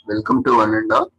Welcome to One and All.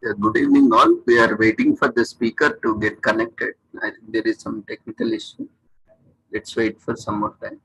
Good evening, all. We are waiting for the speaker to get connected. I think there is some technical issue. Let's wait for some more time.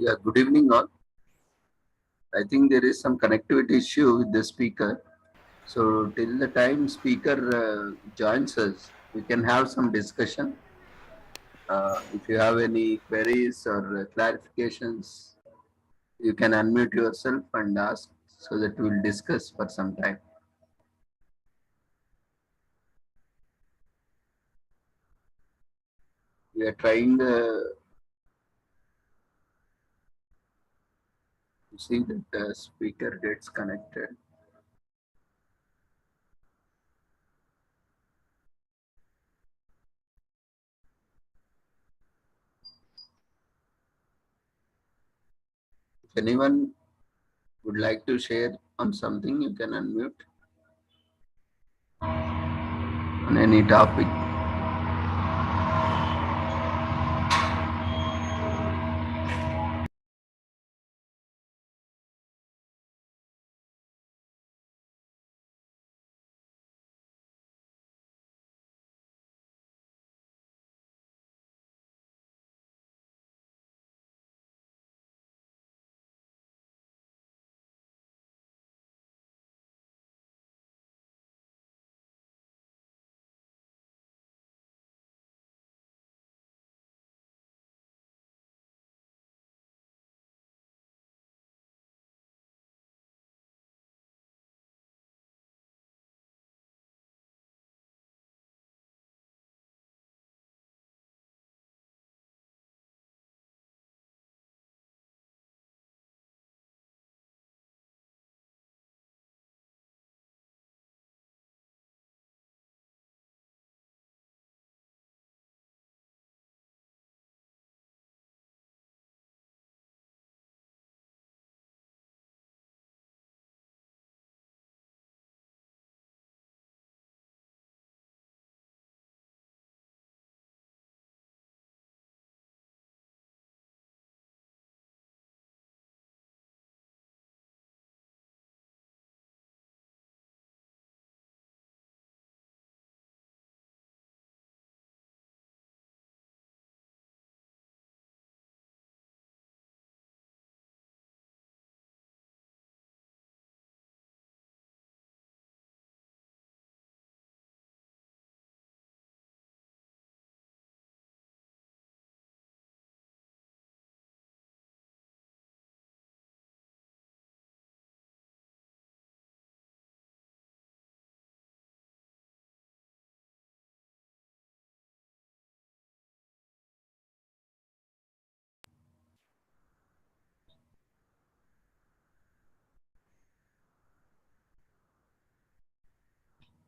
Yeah, good evening all. I think there is some connectivity issue with the speaker. So till the time speaker joins us, we can have some discussion. If you have any queries or clarifications, you can unmute yourself and ask so that we'll discuss for some time. We are trying to see that the speaker gets connected. If anyone would like to share on something, you can unmute on any topic.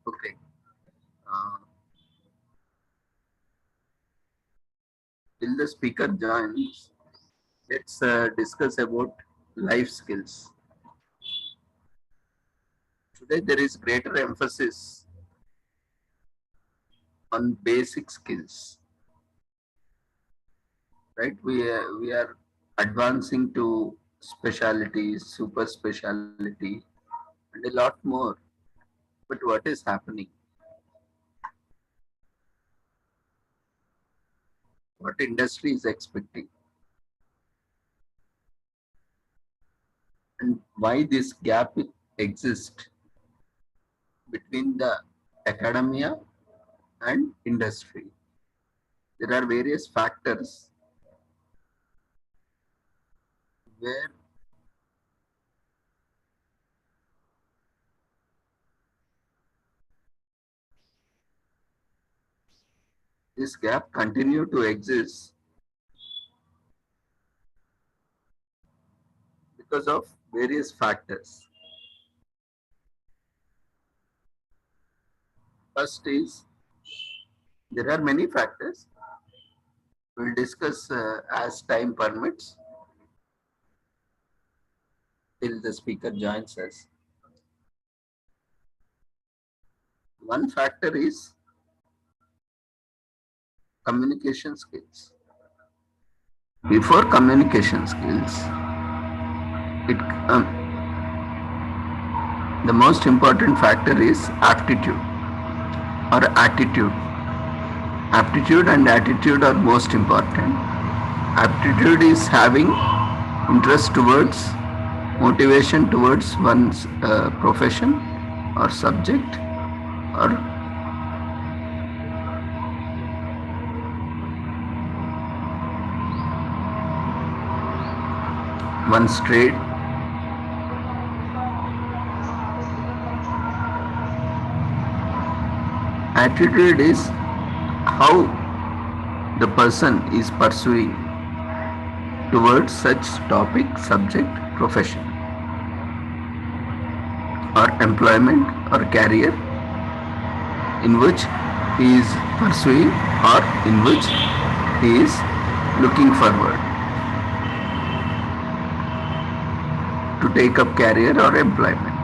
Okay. Uh, till the speaker joins, let's discuss about life skills. Today there is greater emphasis on basic skills, right? We are advancing to specialty, super specialty, and a lot more. But what is happening? What industry is expecting? And why this gap exists between the academia and industry? There are various factors where this gap continue to exist because of various factors. First is there are many factors. We'll discuss as time permits till the speaker joins us. One factor is communication skills. Before communication skills, it the most important factor is aptitude or attitude. Aptitude and attitude are most important. Aptitude is having interest towards, motivation towards one's profession or subject, or one's trade. Attitude is how the person is pursuing towards such topic, subject, profession, or employment or career in which he is pursuing or in which he is looking forward to take up career or employment.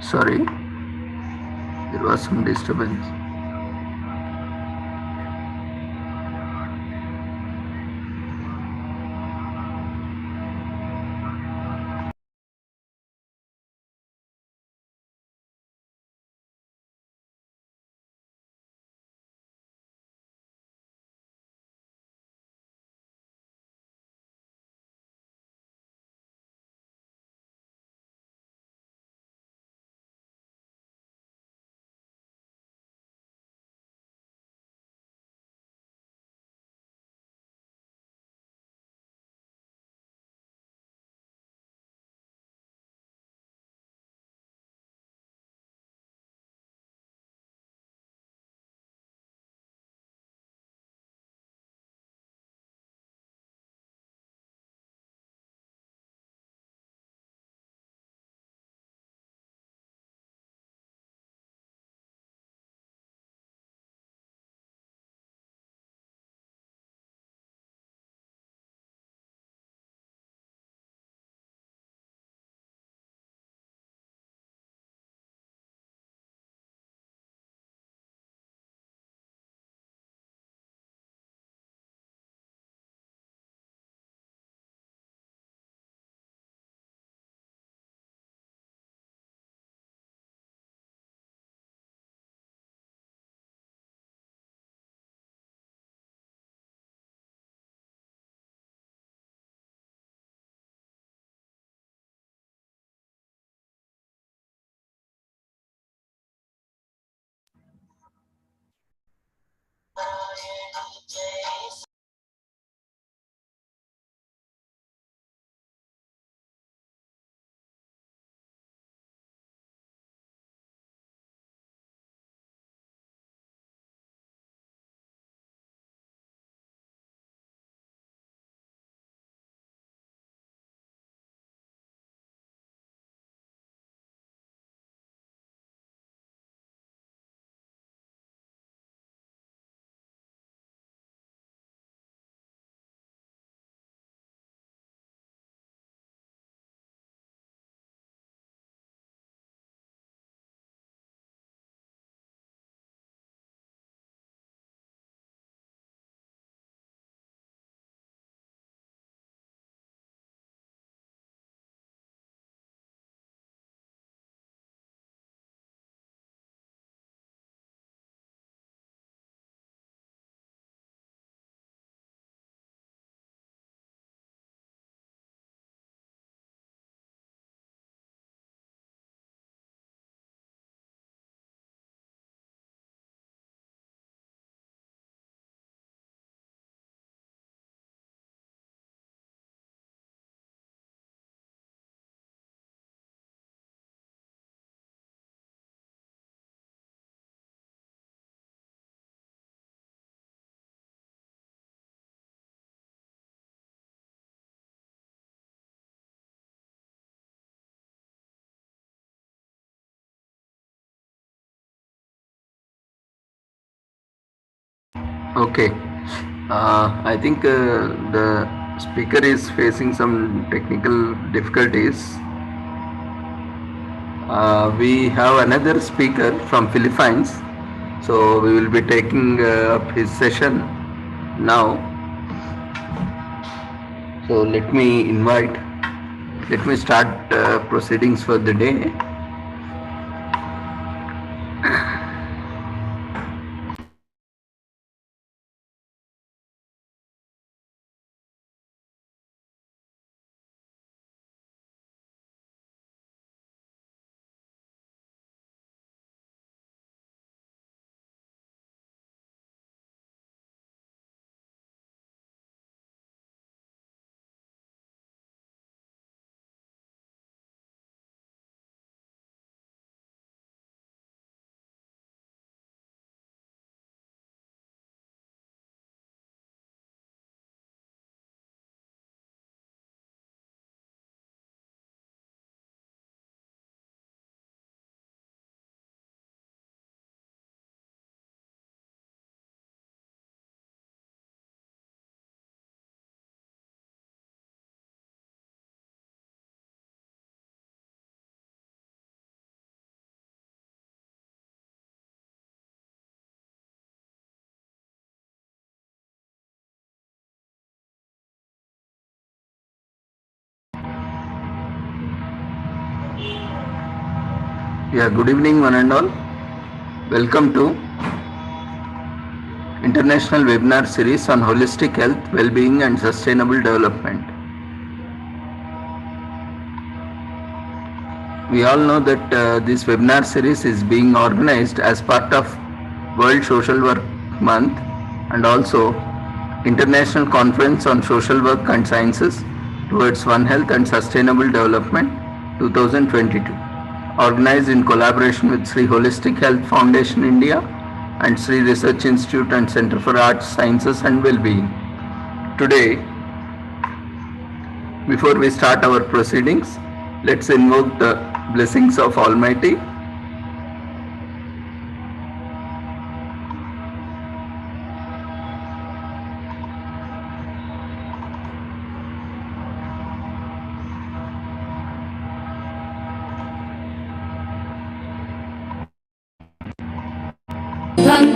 Sorry, there was some disturbance. Okay. I think the speaker is facing some technical difficulties. We have another speaker from Philippines, so we will be taking up his session now. So let me start proceedings for the day. Yeah, good evening, one and all. Welcome to International Webinar Series on Holistic Health, Well-being and Sustainable Development. We all know that this webinar series is being organized as part of World Social Work Month and also International Conference on Social Work and Sciences towards One Health and Sustainable Development 2022, organized in collaboration with Sri Holistic Health Foundation India and Sri Research Institute and Center for Arts, Sciences and Wellbeing. Today, before we start our proceedings, let's invoke the blessings of Almighty.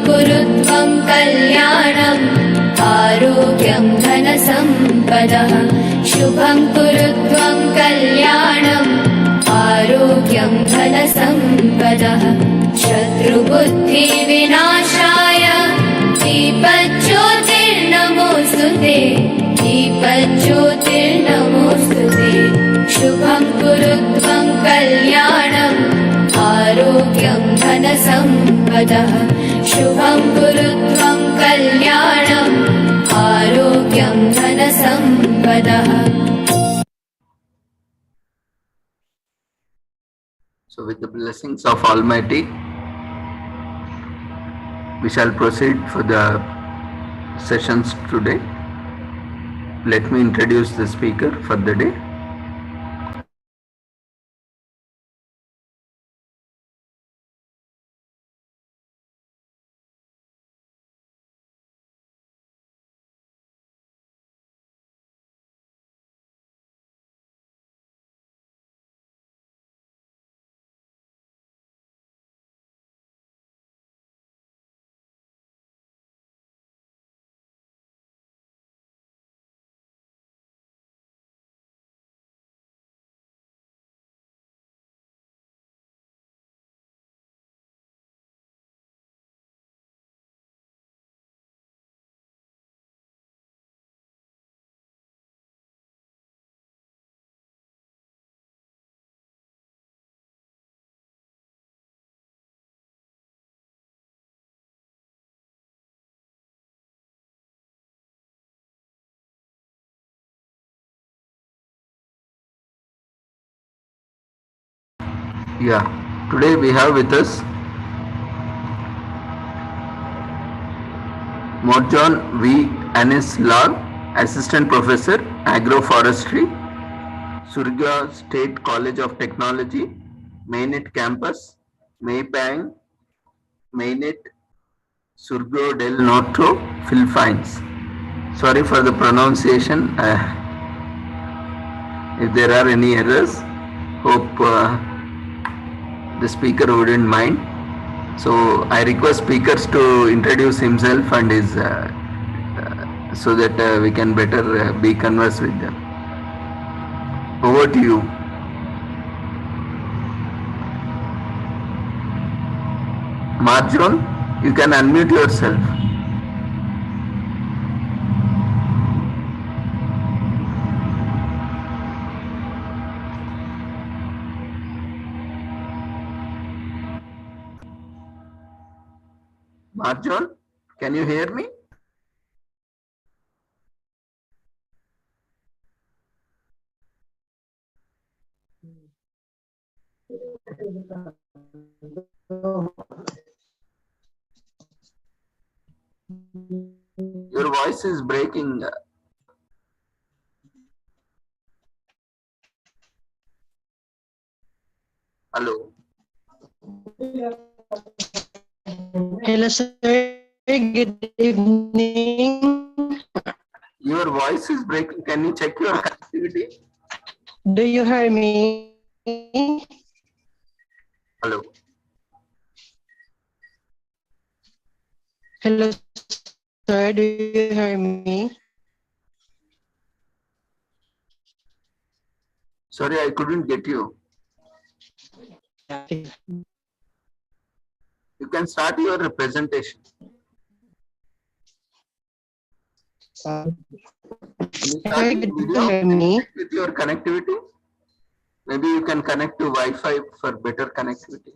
कुरुत्वं कल्याणम् आरोग्यं धनसम्पदः शुभं कुरुत्वं कल्याणम् आरोग्यं धनसम्पदः शत्रुबुद्धिविनाशाय दीपज्योतिर्नमोऽस्तुते दीपज्योतिर्नमोऽस्तुते शुभं कुरुत्वं कल्याणम् आरोग्यं धनसम्पदः शुभं कुरुत्वं कल्याणम् आरोग्यं धनसम्पदः. So with the blessings of Almighty, we shall proceed for the sessions today. Let me introduce the speaker for the day. Yeah, today we have with us Morjon V. Anis Lal, Assistant Professor, Agroforestry, Surga State College of Technology, Mainit Campus, Maypang, Mainit, Surgo del Norte, Philippines. Sorry for the pronunciation. If there are any errors, hope the speaker wouldn't mind. So I request speakers to introduce himself and his so that we can better be conversed with them. Over to you. Marjon, you can unmute yourself. Marjon, can you hear me? Your voice is breaking. Hello. Hello, sir. Good evening. Your voice is breaking. Can you check your connectivity? Do you hear me? Hello. Hello, sir. Do you hear me? Sorry, I couldn't get you. You can start your presentation. Uh, Can you start Hi, your good to video? hear Can you me. check with your connectivity? Maybe you can connect to Wi-Fi for better connectivity.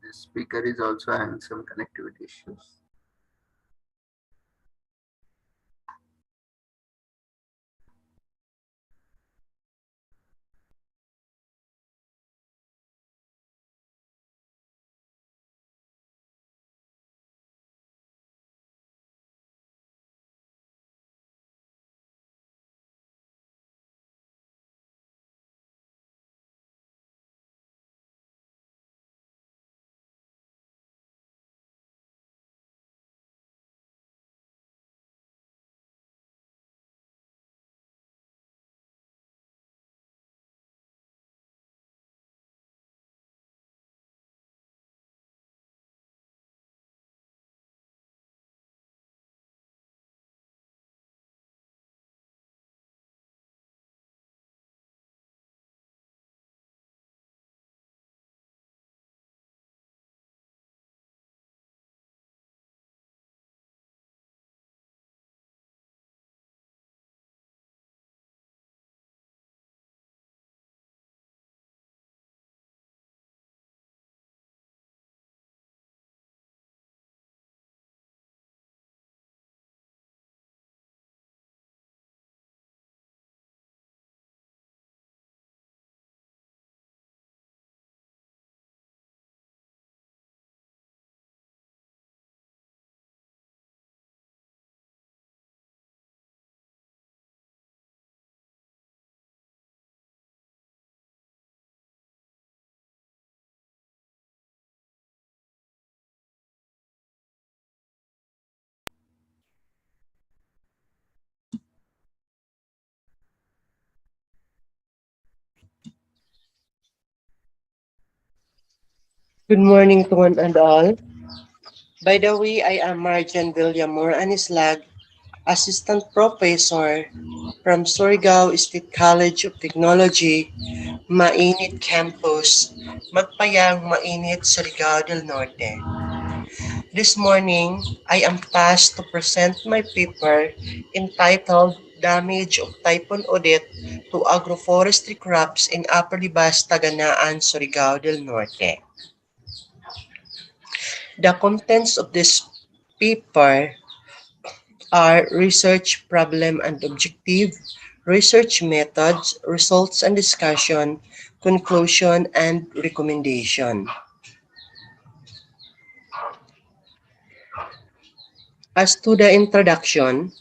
This speaker is also having some connectivity issues. Good morning to one and all. By the way, I am Marjan Villamor Anislag, Assistant Professor from Surigao State College of Technology, Mainit Campus, Magpayang Mainit, Surigao del Norte. This morning, I am tasked to present my paper entitled Damage of Typhoon Odette to Agroforestry Crops in Upper Libas, Taganaan, Surigao del Norte. The contents of this paper are research problem and objective, research methods, results and discussion, conclusion, and recommendation. As to the introduction,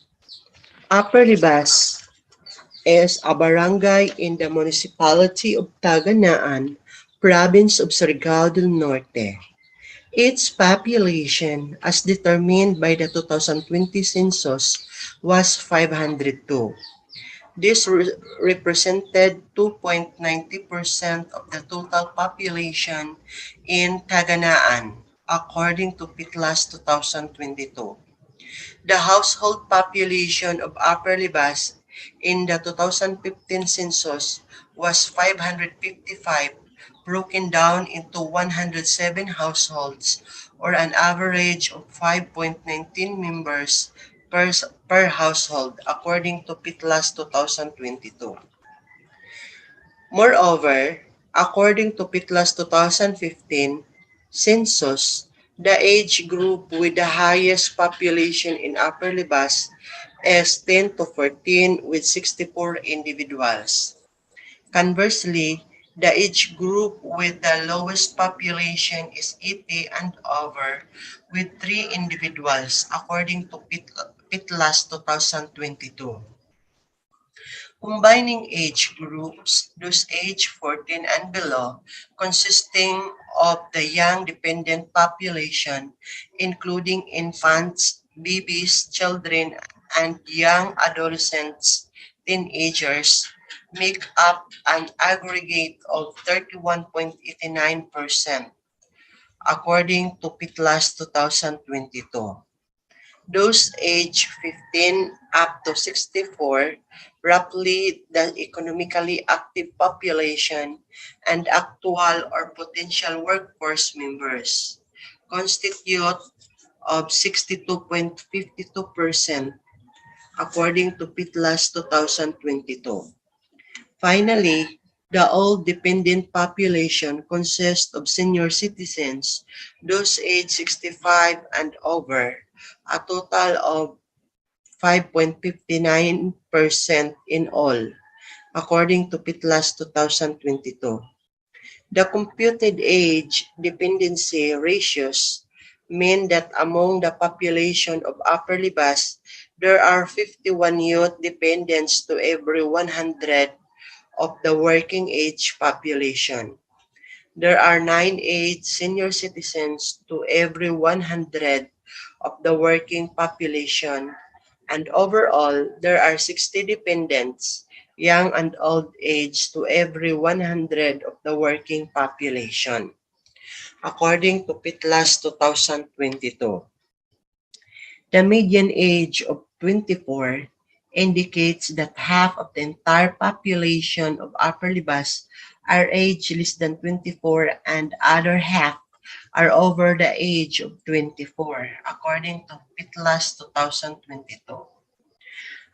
Upper Libas is a barangay in the municipality of Taganaan, province of Surigao del Norte. Its population, as determined by the 2020 census, was 502. This represented 2.90% of the total population in Taganaan, according to PITLAS 2022. The household population of Upper Libas in the 2015 census was 555, broken down into 107 households, or an average of 5.19 members per, per household, according to PITLAS 2022. Moreover, according to PITLAS 2015 census, the age group with the highest population in Upper Libas is 10 to 14 with 64 individuals. Conversely, the age group with the lowest population is 80 and over with 3 individuals according to PITLAS 2022. combining age groups, those age 14 and below, consisting of the young dependent population, including infants, babies, children, and young adolescents, teenagers, make up an aggregate of 31.89%, according to PITLAS 2022. Those aged 15 up to 64, roughly the economically active population and actual or potential workforce members, constitute of 62.52%, according to PITLAS 2022. Finally, the old dependent population consists of senior citizens, those aged 65 and over, a total of 5.59% in all, according to PITLAS 2022. The computed age dependency ratios mean that among the population of Upper Libas, there are 51 youth dependents to every 100 of the working age population. There are 9 age senior citizens to every 100 of the working population, and overall, there are 60 dependents, young and old age, to every 100 of the working population, according to PITLAS 2022. The median age of 24 indicates that half of the entire population of Upper Libas are aged less than 24 and other half are over the age of 24, according to PITLAS 2022.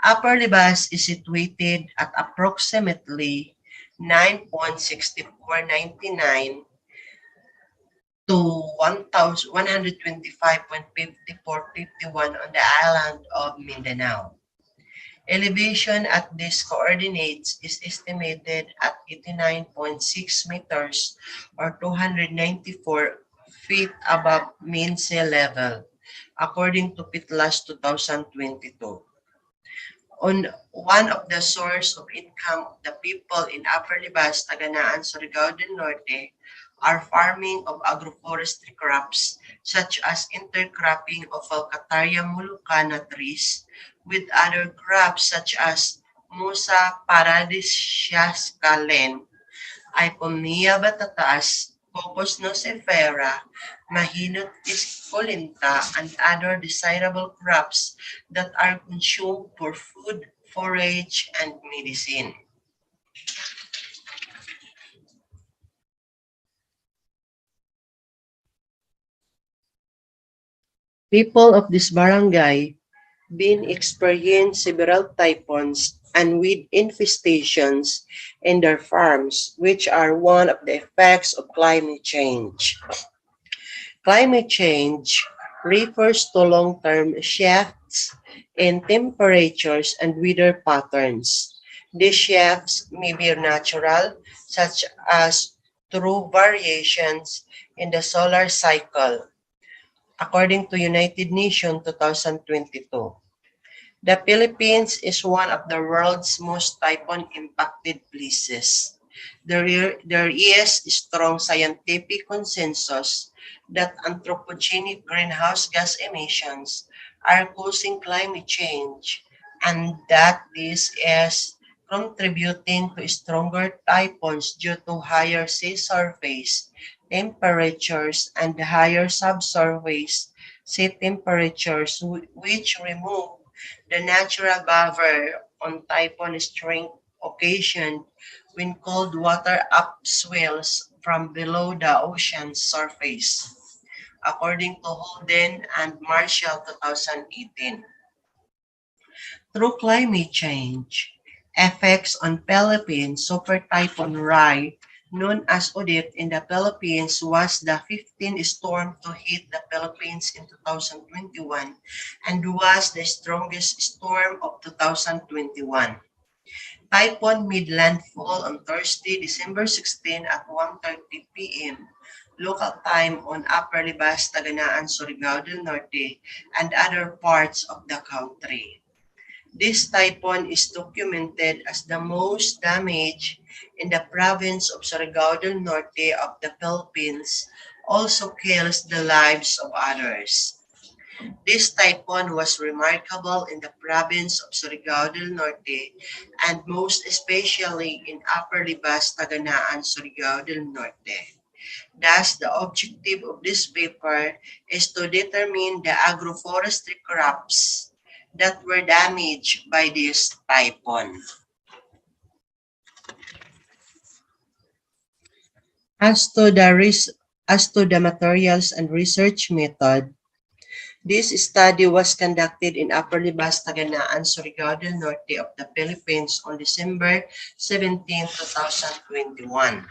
Upper Libas is situated at approximately 9.6499 to 1,125.5451 on the island of Mindanao. Elevation at these coordinates is estimated at 89.6 meters or 294 feet above mean sea level, according to PITLAS 2022. On one of the source of income of the people in Upper Libas, Taganaan, Surigao del Norte are farming of agroforestry crops such as intercropping of Falcataria molucana trees with other crops such as Musa paradisiaca len, Ipomoea batataas, Cocos nocifera, Mahinot esculenta, and other desirable crops that are consumed for food, forage, and medicine. People of this barangay been experienced several typhoons and weed infestations in their farms, which are one of the effects of climate change. Climate change refers to long-term shifts in temperatures and weather patterns. These shifts may be natural, such as through variations in the solar cycle, according to United Nations 2022. The Philippines is one of the world's most typhoon-impacted places. There is strong scientific consensus that anthropogenic greenhouse gas emissions are causing climate change and that this is contributing to stronger typhoons due to higher sea surface temperatures and higher subsurface sea temperatures which remove the natural buffer on typhoon strength occasioned when cold water upswells from below the ocean's surface, according to Holden and Marshall 2018. Through climate change, effects on Philippines, Super Typhoon Rai, known as Odette in the Philippines, was the 15th storm to hit the Philippines in 2021 and was the strongest storm of 2021. Typhoon made landfall on Thursday, December 16 at 1:30 p.m. local time on Upper Libas, Taganaan, Surigao del Norte, and other parts of the country. This typhoon is documented as the most damage in the province of Surigao del Norte of the Philippines, also kills the lives of others. This typhoon was remarkable in the province of Surigao del Norte and most especially in Upper Libas, Taganaan, Surigao del Norte. Thus, the objective of this paper is to determine the agroforestry crops that were damaged by this typhoon. As to the materials and research method, this study was conducted in Upper Libas, Taganaan, Surigao del Norte of the Philippines on December 17, 2021.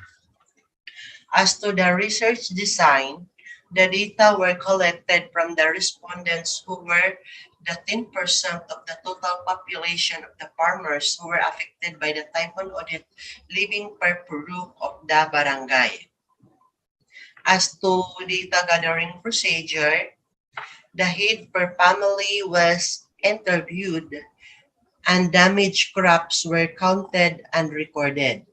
As to the research design, the data were collected from the respondents who were the 10% of the total population of the farmers who were affected by the typhoon audit living per roof of the barangay. As to data gathering procedure, the head per family was interviewed and damaged crops were counted and recorded.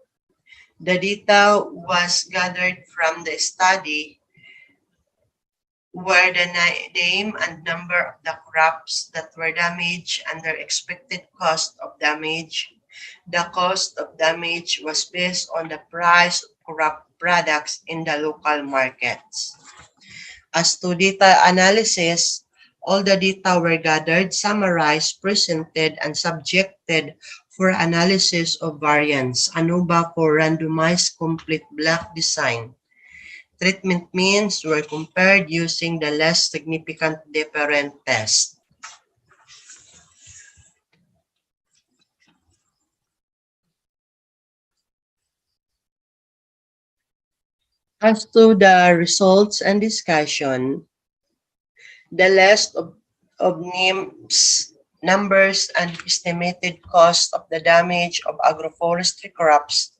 The data was gathered from the study were the name and number of the crops that were damaged and their expected cost of damage. The cost of damage was based on the price of crop products in the local markets. As to data analysis, all the data were gathered, summarized, presented, and subjected for analysis of variance. ANOVA for randomized complete block design. Treatment means were compared using the less significant different test. As to the results and discussion, the list of names, numbers, and estimated cost of the damage of agroforestry crops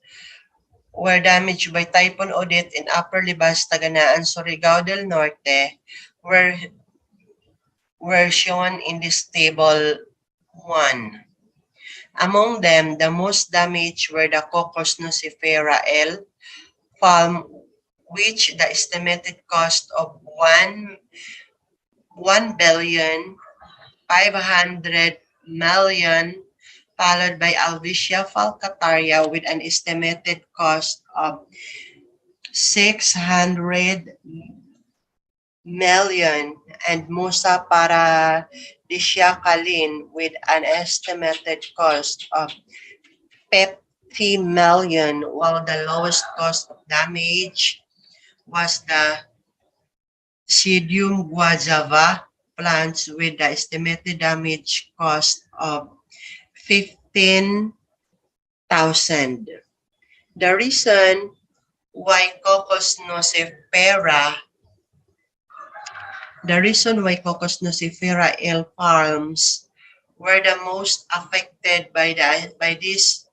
were damaged by typhoon audit in Upper Libas, Taganaan, Surigao del Norte were shown in this table 1. Among them, the most damaged were the Cocos nucifera L. palm, which the estimated cost of 1,500,000,000, followed by Alvicia falcataria with an estimated cost of 600 million, and Musa paradisiacalin with an estimated cost of 50 million, while the lowest cost of damage was the Pseudium guajava plants with the estimated damage cost of 15,000. The reason why Cocos nucifera L palms were the most affected by this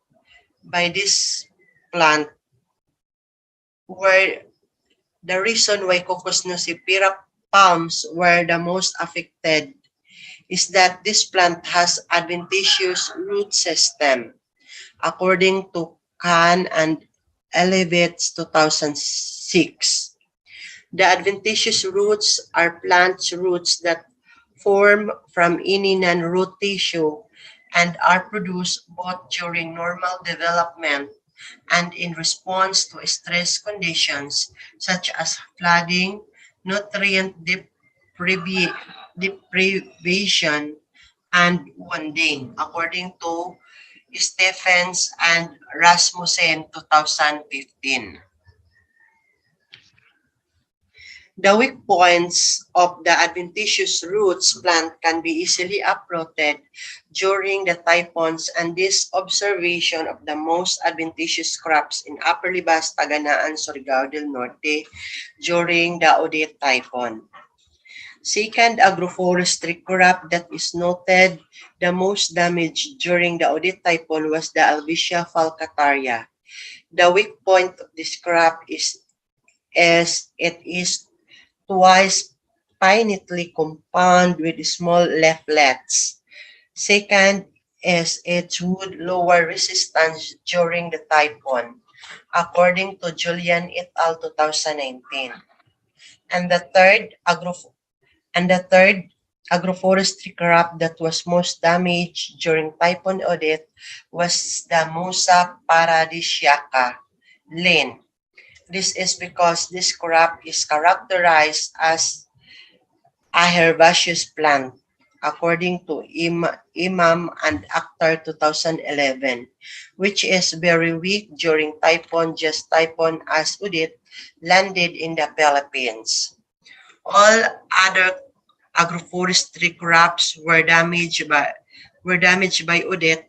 plant were the reason why Cocos nucifera palms were the most affected is that this plant has adventitious root system, according to Kahn and Elevates 2006. The adventitious roots are plant roots that form from any non-root tissue and are produced both during normal development and in response to stress conditions such as flooding, nutrient deprivation, and wounding, according to Stephens and Rasmussen 2015. The weak points of the adventitious roots plant can be easily uprooted during the typhoons, and this observation of the most adventitious crops in Upper Libas, Taganaan, Surigao del Norte during the Odette typhoon. Second agroforestry crop that is noted the most damage during the Odette typhoon was the Alvicia falcataria. The weak point of this crop is it is twice pinnately compound with small leaflets. Second, is it would lower resistance during the typhoon, according to Julian et al. 2019. And the third agroforestry crop that was most damaged during Typhoon Odette was the Musa paradisiaca, Lin. This is because this crop is characterized as a herbaceous plant, according to Imam and Akhtar 2011, which is very weak during typhoon, just typhoon as Udit landed in the Philippines. All other agroforestry crops were damaged by Odette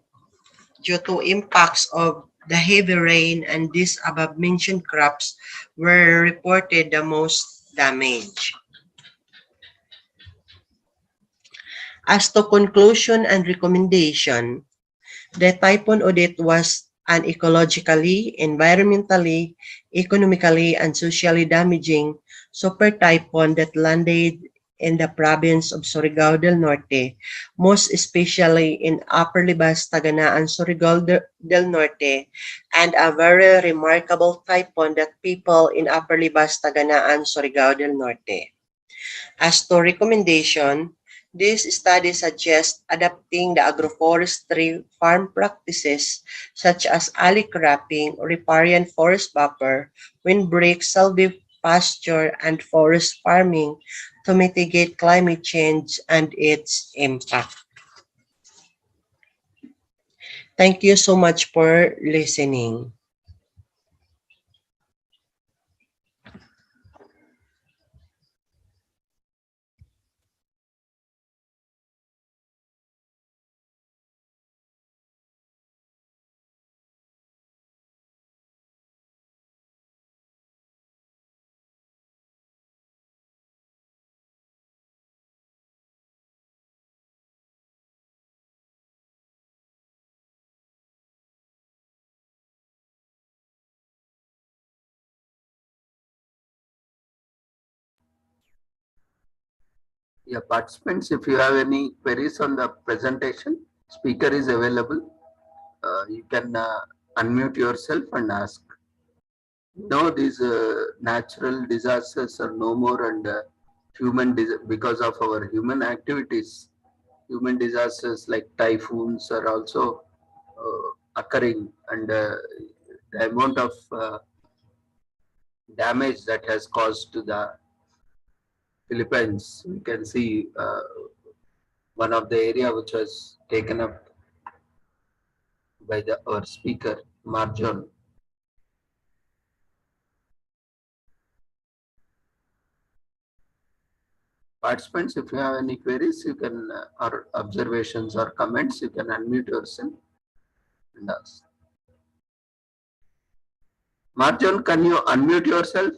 due to impacts of the heavy rain, and these above mentioned crops were reported the most damage. As to conclusion and recommendation, the Typhoon Odette was an ecologically, environmentally, economically, and socially damaging super typhoon that landed in the province of Surigao del Norte, most especially in Upper Libas, Taganaan, Surigao del Norte, and a very remarkable typhoon that people in Upper Libas, Taganaan, Surigao del Norte. As to recommendation, this study suggests adapting the agroforestry farm practices such as alley cropping, riparian forest buffer, windbreak, silvipasture, and forest farming to mitigate climate change and its impact. Thank you so much for listening. Yeah, participants, if you have any queries on the presentation, speaker is available. You can unmute yourself and ask. No, these natural disasters are no more, and because of our human activities, human disasters like typhoons are also occurring, and the amount of damage that has caused to the Philippines, we can see one of the area which was taken up by our speaker, Marjon. Participants, if you have any queries, you can, or observations or comments, you can unmute yourself and ask. Marjon, can you unmute yourself?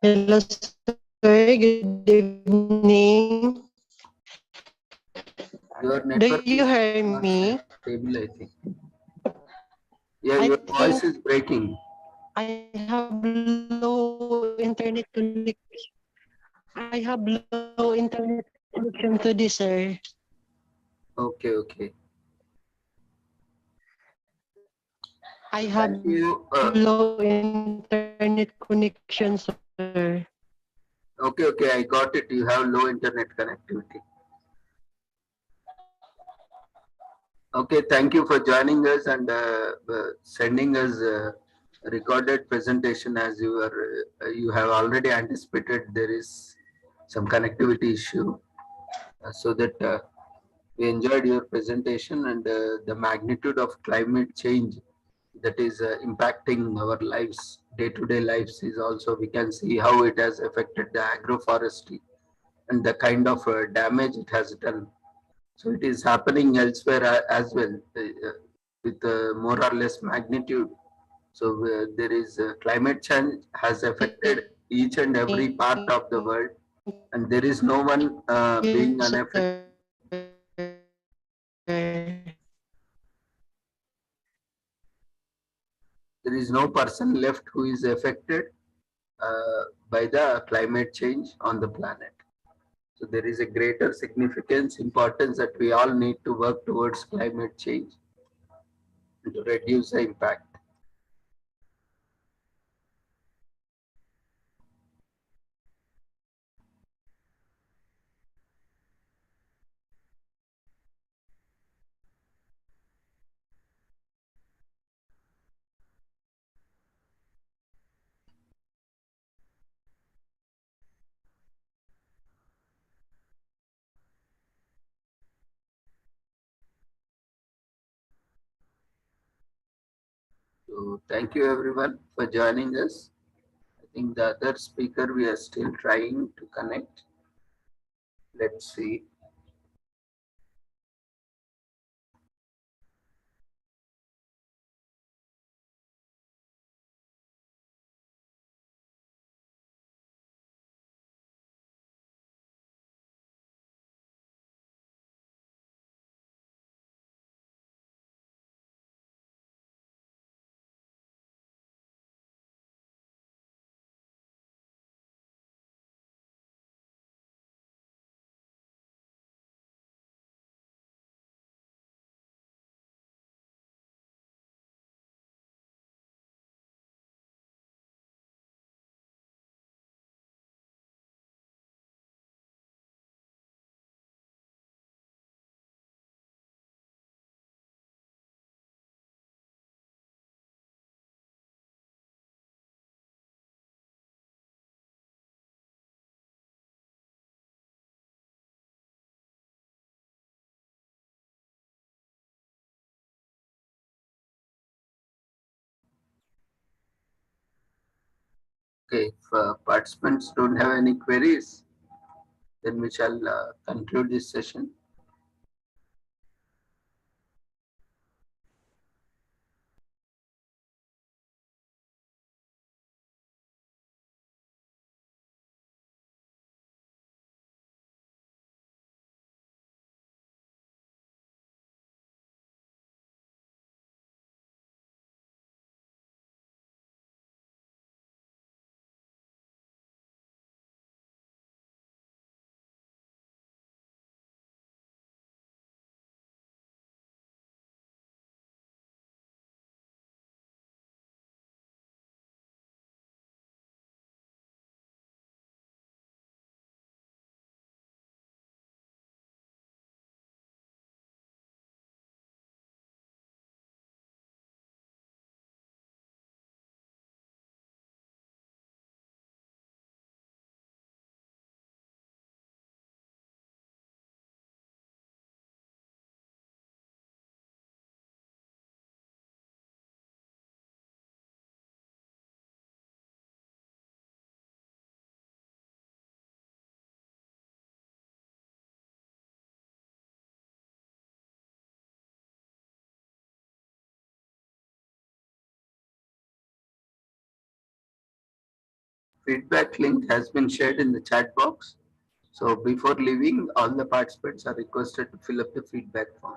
Hello, sir. Good evening. Your Do network you is hear not me? stable, I think. Yeah, I your think voice is breaking. I have low internet connection. I have low internet connection to this, sir. Okay, okay. I have Can you, low internet connection, sir. okay, okay, I got it. You have low internet connectivity. Okay, thank you for joining us and sending us recorded presentation. As you have already anticipated, there is some connectivity issue, so that we enjoyed your presentation, and the magnitude of climate change that is impacting our lives, day-to-day lives, is also, we can see how it has affected the agroforestry and the kind of damage it has done. So it is happening elsewhere as well, with more or less magnitude. So there is climate change has affected each and every part of the world, and there is no one being Yes, unaffected. sir. There is no person left who is affected by the climate change on the planet. So there is a greater significance, importance that we all need to work towards climate change and to reduce the impact. So thank you everyone for joining us. I think the other speaker we are still trying to connect. Let's see. Okay, if participants don't have any queries, then we shall conclude this session. Feedback link has been shared in the chat box. So before leaving, all the participants are requested to fill up the feedback form.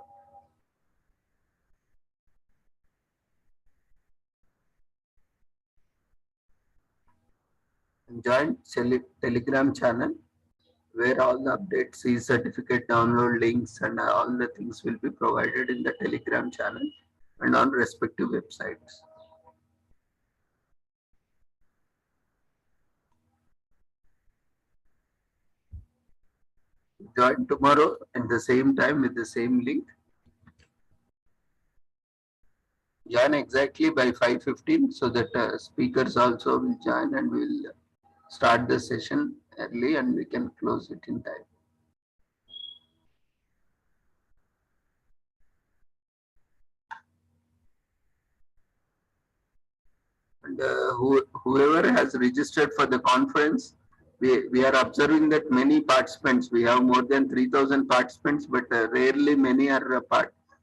And join Telegram channel where all the updates, e-certificate download links and all the things will be provided in the Telegram channel and on respective websites. Join tomorrow at the same time with the same link. Join exactly by 5:15 so that speakers also will join and we'll start the session early and we can close it in time. And whoever has registered for the conference, we are observing that many participants, we have more than 3,000 participants, but rarely many are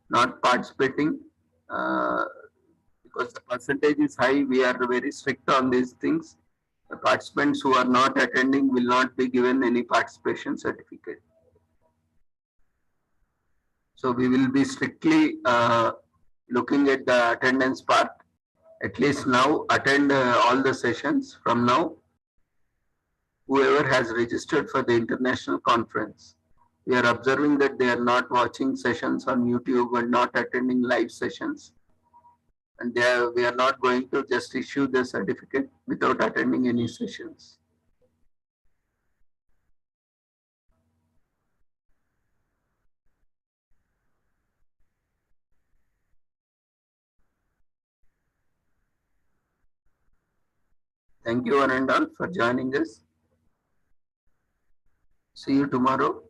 not participating because the percentage is high. We are very strict on these things. The participants who are not attending will not be given any participation certificate. So we will be strictly looking at the attendance part. At least now attend all the sessions from now. whoever has registered for the international conference, we are observing that they are not watching sessions on YouTube and not attending live sessions. And we are not going to just issue the certificate without attending any sessions. Thank you one and all for joining us. See you tomorrow,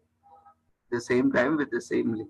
the same time with the same link.